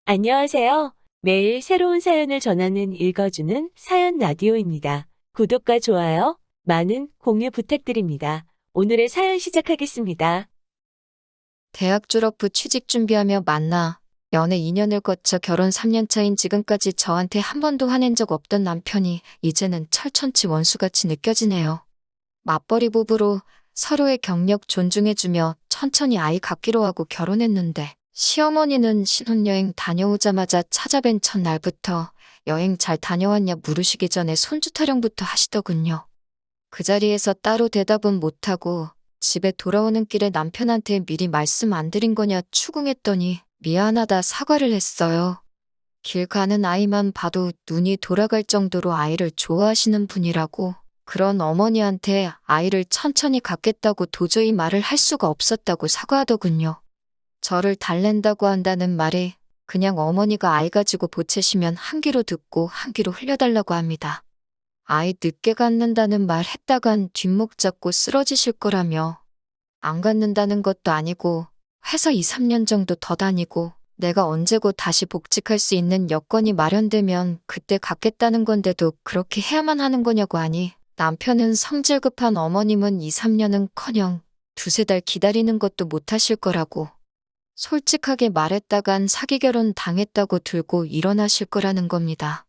안녕하세요. 매일 새로운 사연을 전하는 읽어주는 사연 라디오입니다. 구독과 좋아요, 많은 공유 부탁드립니다. 오늘의 사연 시작하겠습니다. 대학 졸업 후 취직 준비하며 만나 연애 2년을 거쳐 결혼 3년 차인 지금까지 저한테 한 번도 화낸 적 없던 남편이 이제는 철천지 원수같이 느껴지네요. 맞벌이 부부로 서로의 경력 존중해주며 천천히 아이 갖기로 하고 결혼했는데 시어머니는 신혼여행 다녀오자마자 찾아뵌 첫날부터 여행 잘 다녀왔냐 물으시기 전에 손주 타령부터 하시더군요. 그 자리에서 따로 대답은 못하고 집에 돌아오는 길에 남편한테 미리 말씀 안 드린 거냐 추궁했더니 미안하다 사과를 했어요. 길 가는 아이만 봐도 눈이 돌아갈 정도로 아이를 좋아하시는 분이라고, 그런 어머니한테 아이를 천천히 갖겠다고 도저히 말을 할 수가 없었다고 사과하더군요. 저를 달랜다고 한다는 말에 그냥 어머니가 아이 가지고 보채시면 한 귀로 듣고 한 귀로 흘려달라고 합니다. 아이 늦게 갖는다는 말 했다간 뒷목 잡고 쓰러지실 거라며, 안 갖는다는 것도 아니고 회사 2, 3년 정도 더 다니고 내가 언제고 다시 복직할 수 있는 여건이 마련되면 그때 갖겠다는 건데도 그렇게 해야만 하는 거냐고 하니, 남편은 성질 급한 어머님은 2, 3년은커녕 두세 달 기다리는 것도 못하실 거라고, 솔직하게 말했다간 사기 결혼 당했다고 들고 일어나실 거라는 겁니다.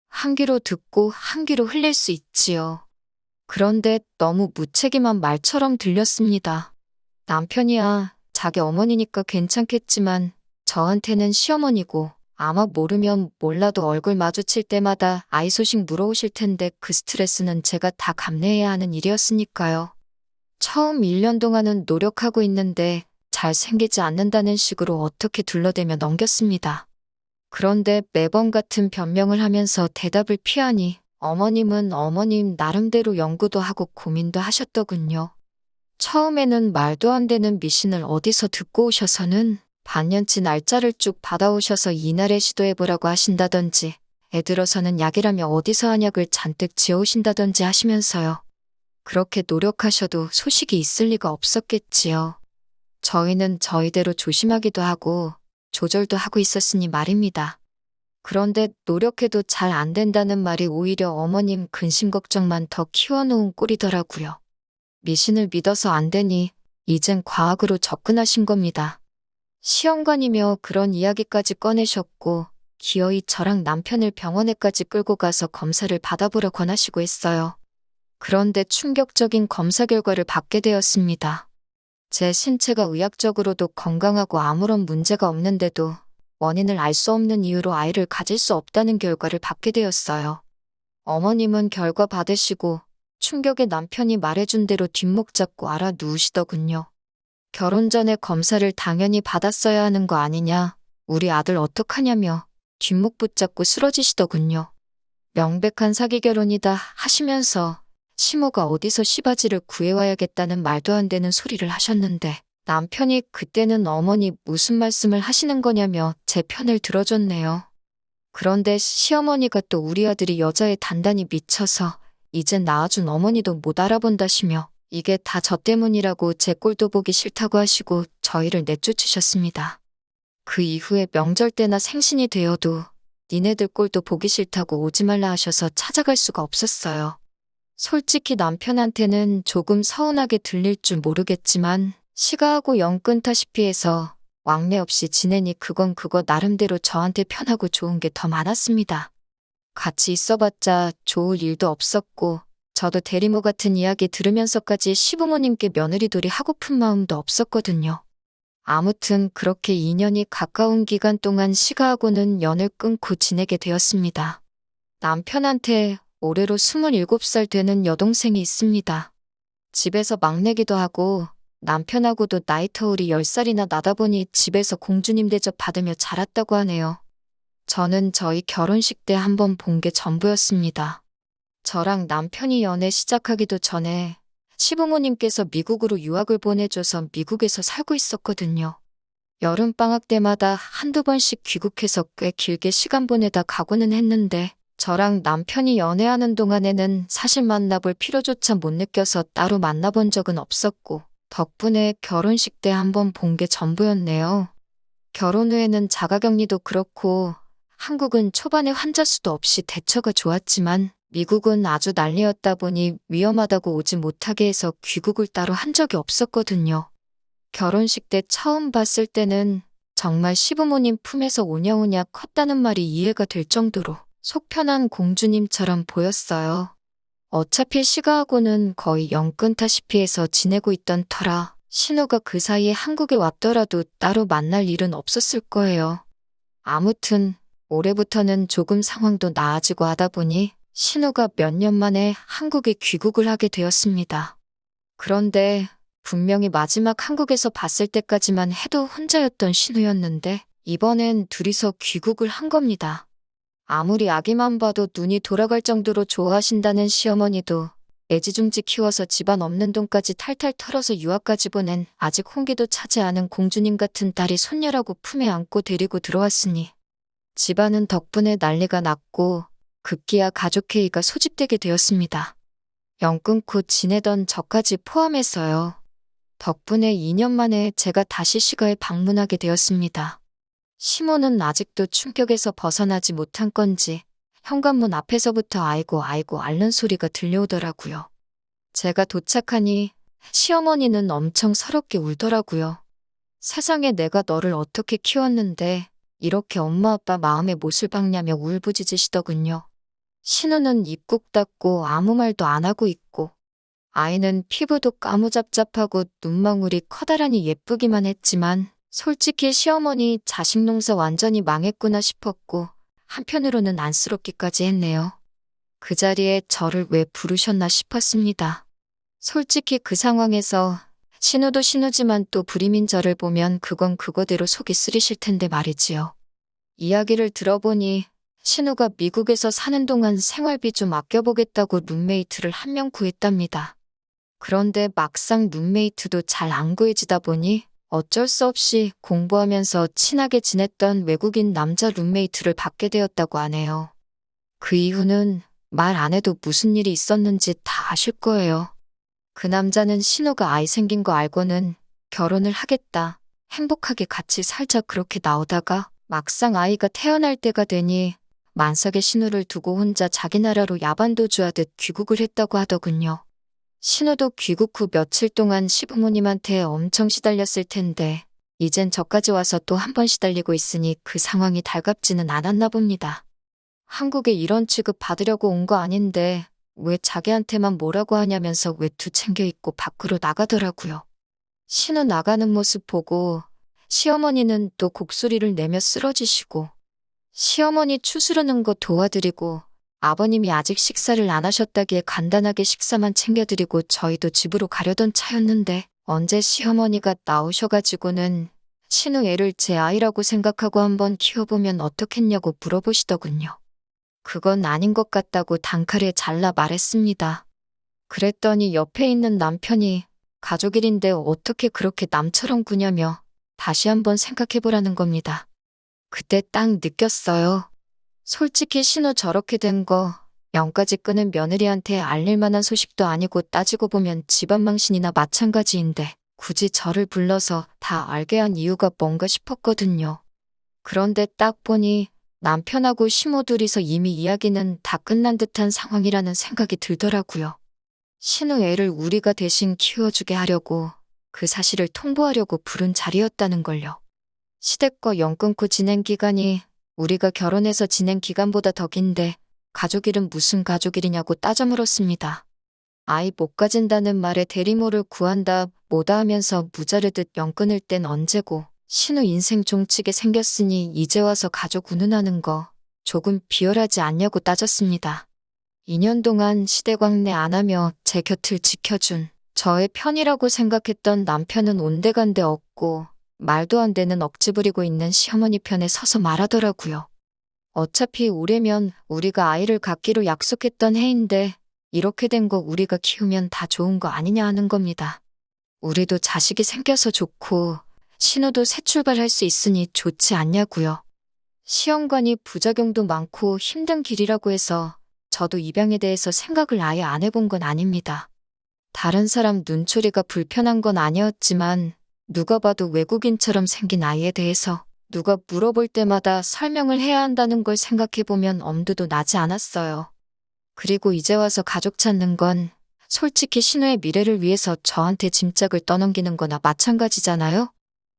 한 귀로 듣고 한 귀로 흘릴 수 있지요. 그런데 너무 무책임한 말처럼 들렸습니다. 남편이야 자기 어머니니까 괜찮겠지만 저한테는 시어머니고, 아마 모르면 몰라도 얼굴 마주칠 때마다 아이 소식 물어오실 텐데 그 스트레스는 제가 다 감내해야 하는 일이었으니까요. 처음 1년 동안은 노력하고 있는데 잘생기지 않는다는 식으로 어떻게 둘러대며 넘겼습니다. 그런데 매번 같은 변명을 하면서 대답을 피하니 어머님은 어머님 나름대로 연구도 하고 고민도 하셨더군요. 처음에는 말도 안 되는 미신을 어디서 듣고 오셔서는 반년치 날짜를 쭉 받아오셔서 이날에 시도해보라고 하신다든지, 애 들어서는 약이라며 어디서 한약을 잔뜩 지어오신다든지 하시면서요. 그렇게 노력하셔도 소식이 있을 리가 없었겠지요. 저희는 저희대로 조심하기도 하고 조절도 하고 있었으니 말입니다. 그런데 노력해도 잘 안 된다는 말이 오히려 어머님 근심 걱정만 더 키워놓은 꼴이더라고요. 미신을 믿어서 안 되니 이젠 과학으로 접근하신 겁니다. 시험관이며 그런 이야기까지 꺼내셨고 기어이 저랑 남편을 병원에까지 끌고 가서 검사를 받아보려 권하시고 했어요. 그런데 충격적인 검사 결과를 받게 되었습니다. 제 신체가 의학적으로도 건강하고 아무런 문제가 없는데도 원인을 알 수 없는 이유로 아이를 가질 수 없다는 결과를 받게 되었어요. 어머님은 결과 받으시고 충격에 남편이 말해준 대로 뒷목 잡고 알아 누우시더군요. 결혼 전에 검사를 당연히 받았어야 하는 거 아니냐, 우리 아들 어떡하냐며 뒷목 붙잡고 쓰러지시더군요. 명백한 사기 결혼이다 하시면서 시모가 어디서 시바지를 구해와야겠다는 말도 안 되는 소리를 하셨는데, 남편이 그때는 어머니 무슨 말씀을 하시는 거냐며 제 편을 들어줬네요. 그런데 시어머니가 또 우리 아들이 여자에 단단히 미쳐서 이젠 낳아준 어머니도 못 알아본다시며 이게 다 저 때문이라고 제 꼴도 보기 싫다고 하시고 저희를 내쫓으셨습니다. 그 이후에 명절 때나 생신이 되어도 니네들 꼴도 보기 싫다고 오지 말라 하셔서 찾아갈 수가 없었어요. 솔직히 남편한테는 조금 서운하게 들릴 줄 모르겠지만 시가하고 영 끊다시피 해서 왕래 없이 지내니 그건 그거 나름대로 저한테 편하고 좋은 게 더 많았습니다. 같이 있어봤자 좋을 일도 없었고 저도 대리모 같은 이야기 들으면서까지 시부모님께 며느리돌이 하고픈 마음도 없었거든요. 아무튼 그렇게 2년이 가까운 기간 동안 시가하고는 연을 끊고 지내게 되었습니다. 남편한테 올해로 27살 되는 여동생이 있습니다. 집에서 막내기도 하고 남편하고도 나이 터울이 10살이나 나다 보니 집에서 공주님 대접 받으며 자랐다고 하네요. 저는 저희 결혼식 때 한번 본 게 전부였습니다. 저랑 남편이 연애 시작하기도 전에 시부모님께서 미국으로 유학을 보내줘서 미국에서 살고 있었거든요. 여름방학 때마다 한두 번씩 귀국해서 꽤 길게 시간 보내다 가고는 했는데 저랑 남편이 연애하는 동안에는 사실 만나볼 필요조차 못 느껴서 따로 만나본 적은 없었고 덕분에 결혼식 때 한번 본 게 전부였네요. 결혼 후에는 자가격리도 그렇고 한국은 초반에 환자 수도 없이 대처가 좋았지만 미국은 아주 난리였다 보니 위험하다고 오지 못하게 해서 귀국을 따로 한 적이 없었거든요. 결혼식 때 처음 봤을 때는 정말 시부모님 품에서 오냐오냐 컸다는 말이 이해가 될 정도로 속 편한 공주님처럼 보였어요. 어차피 시가하고는 거의 영끈타시피 해서 지내고 있던 터라 신우가 그 사이에 한국에 왔더라도 따로 만날 일은 없었을 거예요. 아무튼 올해부터는 조금 상황도 나아지고 하다 보니 신우가 몇 년 만에 한국에 귀국을 하게 되었습니다. 그런데 분명히 마지막 한국에서 봤을 때까지만 해도 혼자였던 신우였는데 이번엔 둘이서 귀국을 한 겁니다. 아무리 아기만 봐도 눈이 돌아갈 정도로 좋아하신다는 시어머니도 애지중지 키워서 집안 없는 돈까지 탈탈 털어서 유학까지 보낸 아직 홍기도 차지 않은 공주님 같은 딸이 손녀라고 품에 안고 데리고 들어왔으니 집안은 덕분에 난리가 났고 급기야 가족회의가 소집되게 되었습니다. 영 끊고 지내던 저까지 포함해서요. 덕분에 2년 만에 제가 다시 시가에 방문하게 되었습니다. 시모는 아직도 충격에서 벗어나지 못한 건지 현관문 앞에서부터 아이고 아이고 앓는 소리가 들려오더라고요. 제가 도착하니 시어머니는 엄청 서럽게 울더라고요. 세상에 내가 너를 어떻게 키웠는데 이렇게 엄마 아빠 마음에 못을 박냐며 울부짖으시더군요. 신우는 입 꾹 닫고 아무 말도 안 하고 있고 아이는 피부도 까무잡잡하고 눈망울이 커다란히 예쁘기만 했지만 솔직히 시어머니 자식 농사 완전히 망했구나 싶었고 한편으로는 안쓰럽기까지 했네요. 그 자리에 저를 왜 부르셨나 싶었습니다. 솔직히 그 상황에서 신우도 신우지만 또 불임인 저를 보면 그건 그거대로 속이 쓰리실 텐데 말이지요. 이야기를 들어보니 신우가 미국에서 사는 동안 생활비 좀 아껴보겠다고 룸메이트를 한 명 구했답니다. 그런데 막상 룸메이트도 잘 안 구해지다 보니 어쩔 수 없이 공부하면서 친하게 지냈던 외국인 남자 룸메이트를 받게 되었다고 하네요. 그 이후는 말 안 해도 무슨 일이 있었는지 다 아실 거예요. 그 남자는 신우가 아이 생긴 거 알고는 결혼을 하겠다, 행복하게 같이 살자 그렇게 나오다가 막상 아이가 태어날 때가 되니 만삭의 신우를 두고 혼자 자기 나라로 야반도주하듯 귀국을 했다고 하더군요. 신우도 귀국 후 며칠 동안 시부모님한테 엄청 시달렸을 텐데 이젠 저까지 와서 또 한 번 시달리고 있으니 그 상황이 달갑지는 않았나 봅니다. 한국에 이런 취급 받으려고 온 거 아닌데 왜 자기한테만 뭐라고 하냐면서 외투 챙겨 입고 밖으로 나가더라고요. 신우 나가는 모습 보고 시어머니는 또 곡소리를 내며 쓰러지시고 시어머니 추스르는 거 도와드리고 아버님이 아직 식사를 안 하셨다기에 간단하게 식사만 챙겨드리고 저희도 집으로 가려던 차였는데 언제 시어머니가 나오셔가지고는 신우 애를 제 아이라고 생각하고 한번 키워보면 어떻겠냐고 물어보시더군요. 그건 아닌 것 같다고 단칼에 잘라 말했습니다. 그랬더니 옆에 있는 남편이 가족 일인데 어떻게 그렇게 남처럼 구냐며 다시 한번 생각해보라는 겁니다. 그때 딱 느꼈어요. 솔직히 신우 저렇게 된 거 영까지 끄는 며느리한테 알릴 만한 소식도 아니고 따지고 보면 집안 망신이나 마찬가지인데 굳이 저를 불러서 다 알게 한 이유가 뭔가 싶었거든요. 그런데 딱 보니 남편하고 시모 둘이서 이미 이야기는 다 끝난 듯한 상황이라는 생각이 들더라고요. 신우 애를 우리가 대신 키워주게 하려고 그 사실을 통보하려고 부른 자리였다는 걸요. 시댁과 연 끊고 지낸 기간이 우리가 결혼해서 지낸 기간보다 더 긴데 가족일은 무슨 가족일이냐고 따져 물었습니다. 아이 못 가진다는 말에 대리모를 구한다 뭐다 하면서 무자르듯 연 끊을 땐 언제고 신우 인생 종치게 생겼으니 이제 와서 가족 운운하는 거 조금 비열하지 않냐고 따졌습니다. 2년 동안 시대광내 안 하며 제 곁을 지켜준 저의 편이라고 생각했던 남편은 온데간데 없고 말도 안 되는 억지 부리고 있는 시어머니 편에 서서 말하더라고요. 어차피 올해면 우리가 아이를 갖기로 약속했던 해인데 이렇게 된 거 우리가 키우면 다 좋은 거 아니냐 하는 겁니다. 우리도 자식이 생겨서 좋고 신우도 새 출발할 수 있으니 좋지 않냐고요. 시험관이 부작용도 많고 힘든 길이라고 해서 저도 입양에 대해서 생각을 아예 안 해본 건 아닙니다. 다른 사람 눈초리가 불편한 건 아니었지만 누가 봐도 외국인처럼 생긴 아이에 대해서 누가 물어볼 때마다 설명을 해야 한다는 걸 생각해보면 엄두도 나지 않았어요. 그리고 이제 와서 가족 찾는 건 솔직히 신우의 미래를 위해서 저한테 짐짝을 떠넘기는 거나 마찬가지잖아요?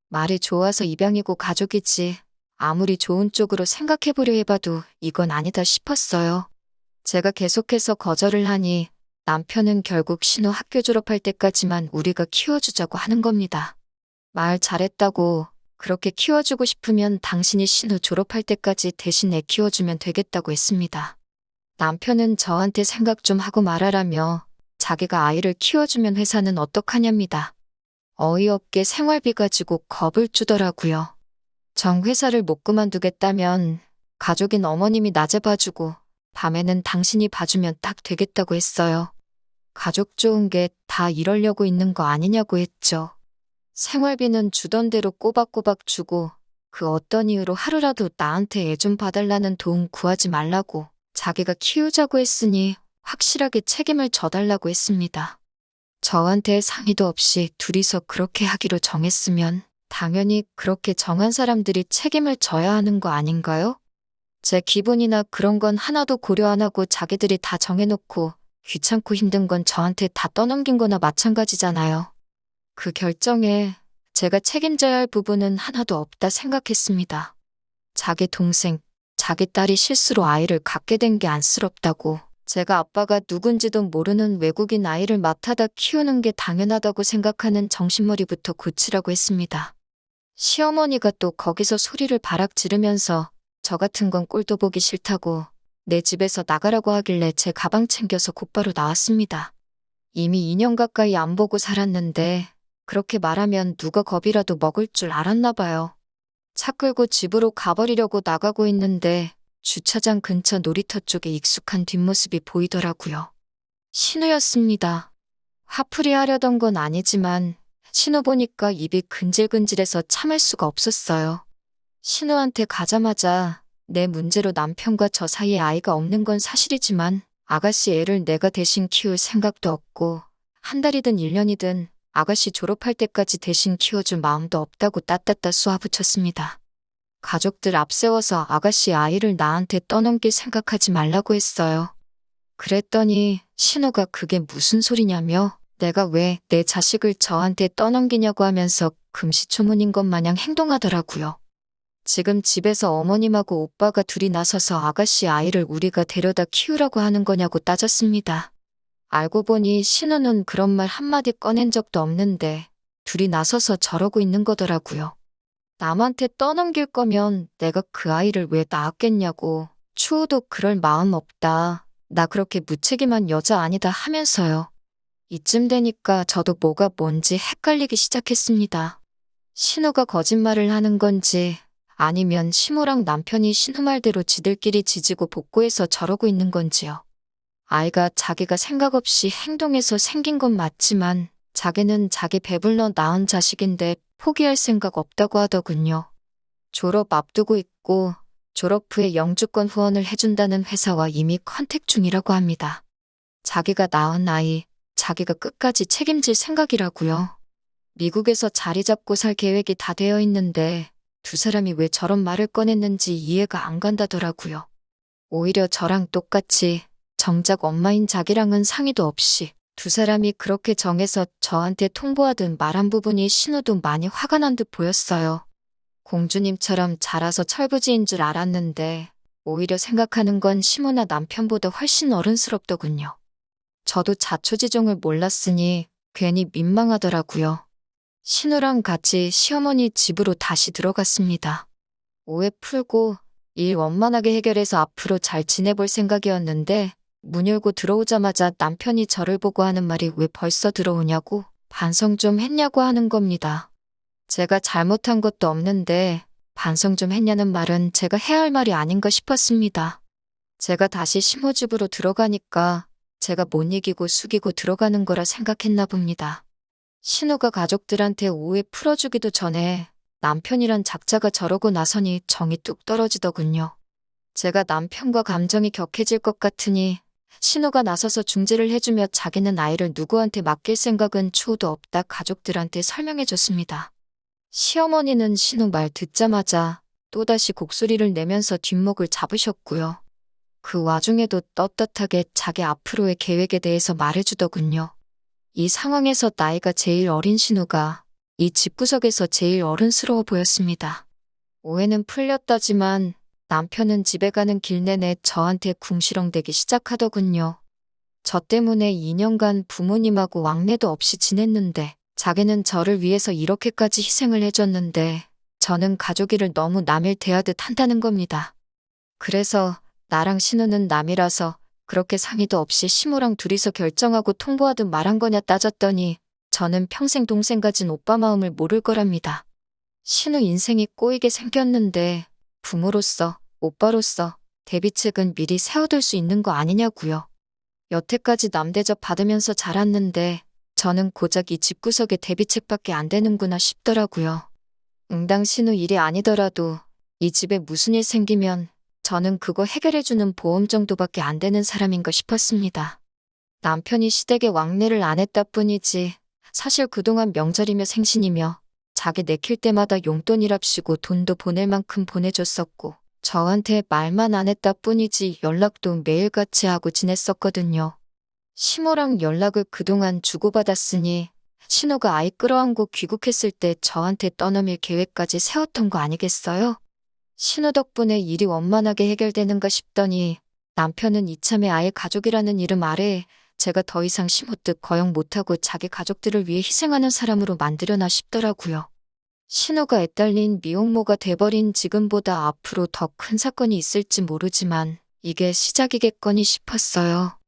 말이 좋아서 입양이고 가족이지 아무리 좋은 쪽으로 생각해보려 해봐도 이건 아니다 싶었어요. 제가 계속해서 거절을 하니 남편은 결국 신우 학교 졸업할 때까지만 우리가 키워주자고 하는 겁니다. 말 잘했다고 그렇게 키워주고 싶으면 당신이 신우 졸업할 때까지 대신 애 키워주면 되겠다고 했습니다. 남편은 저한테 생각 좀 하고 말하라며 자기가 아이를 키워주면 회사는 어떡하냐입니다. 어이없게 생활비 가지고 겁을 주더라고요. 정 회사를 못 그만두겠다면 가족인 어머님이 낮에 봐주고 밤에는 당신이 봐주면 딱 되겠다고 했어요. 가족 좋은 게 다 이러려고 있는 거 아니냐고 했죠. 생활비는 주던 대로 꼬박꼬박 주고 그 어떤 이유로 하루라도 나한테 애 좀 봐달라는 도움 구하지 말라고 자기가 키우자고 했으니 확실하게 책임을 져달라고 했습니다. 저한테 상의도 없이 둘이서 그렇게 하기로 정했으면 당연히 그렇게 정한 사람들이 책임을 져야 하는 거 아닌가요? 제 기분이나 그런 건 하나도 고려 안 하고 자기들이 다 정해놓고 귀찮고 힘든 건 저한테 다 떠넘긴 거나 마찬가지잖아요. 그 결정에 제가 책임져야 할 부분은 하나도 없다 생각했습니다. 자기 동생, 자기 딸이 실수로 아이를 갖게 된 게 안쓰럽다고 제가 아빠가 누군지도 모르는 외국인 아이를 맡아다 키우는 게 당연하다고 생각하는 정신머리부터 고치라고 했습니다. 시어머니가 또 거기서 소리를 바락 지르면서 저 같은 건 꼴도 보기 싫다고 내 집에서 나가라고 하길래 제 가방 챙겨서 곧바로 나왔습니다. 이미 2년 가까이 안 보고 살았는데 그렇게 말하면 누가 겁이라도 먹을 줄 알았나 봐요. 차 끌고 집으로 가버리려고 나가고 있는데 주차장 근처 놀이터 쪽에 익숙한 뒷모습이 보이더라고요. 신우였습니다. 화풀이 하려던 건 아니지만 신우 보니까 입이 근질근질해서 참을 수가 없었어요. 신우한테 가자마자 내 문제로 남편과 저 사이에 아이가 없는 건 사실이지만 아가씨 애를 내가 대신 키울 생각도 없고 한 달이든 1년이든 아가씨 졸업할 때까지 대신 키워줄 마음도 없다고 따따따 쏘아붙였습니다. 가족들 앞세워서 아가씨 아이를 나한테 떠넘길 생각하지 말라고 했어요. 그랬더니 신우가 그게 무슨 소리냐며 내가 왜 내 자식을 저한테 떠넘기냐고 하면서 금시초문인 것 마냥 행동하더라고요. 지금 집에서 어머님하고 오빠가 둘이 나서서 아가씨 아이를 우리가 데려다 키우라고 하는 거냐고 따졌습니다. 알고 보니 신우는 그런 말 한마디 꺼낸 적도 없는데 둘이 나서서 저러고 있는 거더라고요. 남한테 떠넘길 거면 내가 그 아이를 왜 낳았겠냐고. 추호도 그럴 마음 없다. 나 그렇게 무책임한 여자 아니다 하면서요. 이쯤 되니까 저도 뭐가 뭔지 헷갈리기 시작했습니다. 신우가 거짓말을 하는 건지 아니면 시모랑 남편이 신우 말대로 지들끼리 지지고 볶고해서 저러고 있는 건지요. 아이가 자기가 생각 없이 행동해서 생긴 건 맞지만 자기는 자기 배불러 낳은 자식인데 포기할 생각 없다고 하더군요. 졸업 앞두고 있고 졸업 후에 영주권 후원을 해준다는 회사와 이미 컨택 중이라고 합니다. 자기가 낳은 아이, 자기가 끝까지 책임질 생각이라고요. 미국에서 자리 잡고 살 계획이 다 되어 있는데 두 사람이 왜 저런 말을 꺼냈는지 이해가 안 간다더라고요. 오히려 저랑 똑같이 정작 엄마인 자기랑은 상의도 없이 두 사람이 그렇게 정해서 저한테 통보하듯 말한 부분이 신우도 많이 화가 난 듯 보였어요. 공주님처럼 자라서 철부지인 줄 알았는데 오히려 생각하는 건 시모나 남편보다 훨씬 어른스럽더군요. 저도 자초지종을 몰랐으니 괜히 민망하더라고요. 신우랑 같이 시어머니 집으로 다시 들어갔습니다. 오해 풀고 일 원만하게 해결해서 앞으로 잘 지내볼 생각이었는데 문 열고 들어오자마자 남편이 저를 보고 하는 말이 왜 벌써 들어오냐고 반성 좀 했냐고 하는 겁니다. 제가 잘못한 것도 없는데 반성 좀 했냐는 말은 제가 해야 할 말이 아닌가 싶었습니다. 제가 다시 시모 집으로 들어가니까 제가 못 이기고 숙이고 들어가는 거라 생각했나 봅니다. 신우가 가족들한테 오해 풀어주기도 전에 남편이란 작자가 저러고 나서니 정이 뚝 떨어지더군요. 제가 남편과 감정이 격해질 것 같으니 신우가 나서서 중재를 해주며 자기는 아이를 누구한테 맡길 생각은 추호도 없다 가족들한테 설명해줬습니다. 시어머니는 신우 말 듣자마자 또다시 곡소리를 내면서 뒷목을 잡으셨고요. 그 와중에도 떳떳하게 자기 앞으로의 계획에 대해서 말해주더군요. 이 상황에서 나이가 제일 어린 신우가 이 집구석에서 제일 어른스러워 보였습니다. 오해는 풀렸다지만 남편은 집에 가는 길 내내 저한테 궁시렁대기 시작하더군요. 저 때문에 2년간 부모님하고 왕래도 없이 지냈는데 자기는 저를 위해서 이렇게까지 희생을 해줬는데 저는 가족이를 너무 남일 대하듯 한다는 겁니다. 그래서 나랑 신우는 남이라서 그렇게 상의도 없이 시모랑 둘이서 결정하고 통보하듯 말한 거냐 따졌더니 저는 평생 동생 가진 오빠 마음을 모를 거랍니다. 신우 인생이 꼬이게 생겼는데 부모로서, 오빠로서 대비책은 미리 세워둘 수 있는 거 아니냐고요. 여태까지 남 대접 받으면서 자랐는데 저는 고작 이 집구석에 대비책밖에 안 되는구나 싶더라고요. 응당 신우 일이 아니더라도 이 집에 무슨 일 생기면 저는 그거 해결해주는 보험 정도밖에 안 되는 사람인가 싶었습니다. 남편이 시댁에 왕래를 안 했다 뿐이지 사실 그동안 명절이며 생신이며 자기 내킬 때마다 용돈이랍시고 돈도 보낼 만큼 보내줬었고 저한테 말만 안 했다 뿐이지 연락도 매일같이 하고 지냈었거든요. 시모랑 연락을 그동안 주고받았으니 신우가 아이 끌어안고 귀국했을 때 저한테 떠넘일 계획까지 세웠던 거 아니겠어요? 신우 덕분에 일이 원만하게 해결되는가 싶더니 남편은 이참에 아예 가족이라는 이름 아래에 제가 더 이상 시모 뜻 거역 못하고 자기 가족들을 위해 희생하는 사람으로 만들려나 싶더라고요. 신우가 애딸린 미혼모가 돼버린 지금보다 앞으로 더 큰 사건이 있을지 모르지만 이게 시작이겠거니 싶었어요.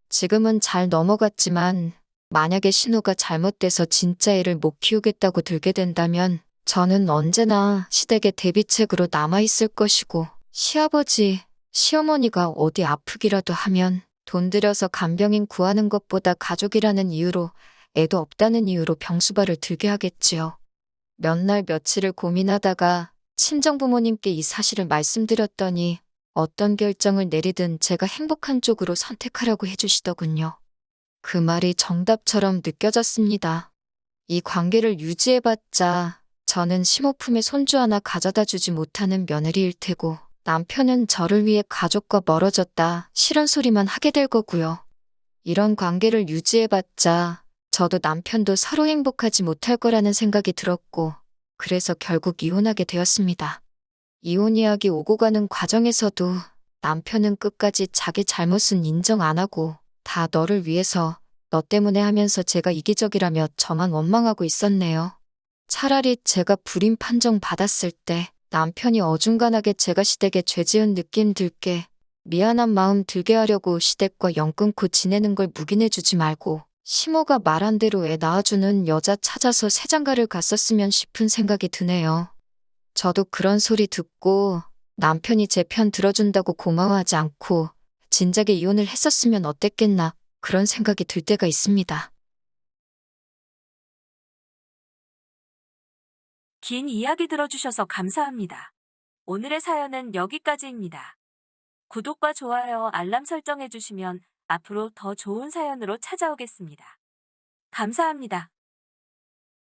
지금은 잘 넘어갔지만 만약에 신우가 잘못돼서 진짜 애를 못 키우겠다고 들게 된다면 저는 언제나 시댁의 대비책으로 남아있을 것이고 시아버지, 시어머니가 어디 아프기라도 하면 돈 들여서 간병인 구하는 것보다 가족이라는 이유로 애도 없다는 이유로 병수발을 들게 하겠지요. 몇 날 며칠을 고민하다가 친정부모님께 이 사실을 말씀드렸더니 어떤 결정을 내리든 제가 행복한 쪽으로 선택하라고 해주시더군요. 그 말이 정답처럼 느껴졌습니다. 이 관계를 유지해봤자 저는 시모품에 손주 하나 가져다 주지 못하는 며느리일 테고 남편은 저를 위해 가족과 멀어졌다 싫은 소리만 하게 될 거고요. 이런 관계를 유지해봤자 저도 남편도 서로 행복하지 못할 거라는 생각이 들었고 그래서 결국 이혼하게 되었습니다. 이혼 이야기 오고 가는 과정에서도 남편은 끝까지 자기 잘못은 인정 안 하고 다 너를 위해서 너 때문에 하면서 제가 이기적이라며 저만 원망하고 있었네요. 차라리 제가 불임 판정 받았을 때 남편이 어중간하게 제가 시댁에 죄 지은 느낌 들게 미안한 마음 들게 하려고 시댁과 연 끊고 지내는 걸 묵인해주지 말고 시모가 말한 대로 애 낳아주는 여자 찾아서 새장가를 갔었으면 싶은 생각이 드네요. 저도 그런 소리 듣고 남편이 제 편 들어준다고 고마워하지 않고 진작에 이혼을 했었으면 어땠겠나 그런 생각이 들 때가 있습니다. 긴 이야기 들어주셔서 감사합니다. 오늘의 사연은 여기까지입니다. 구독과 좋아요, 알람 설정해주시면 앞으로 더 좋은 사연으로 찾아오겠습니다. 감사합니다.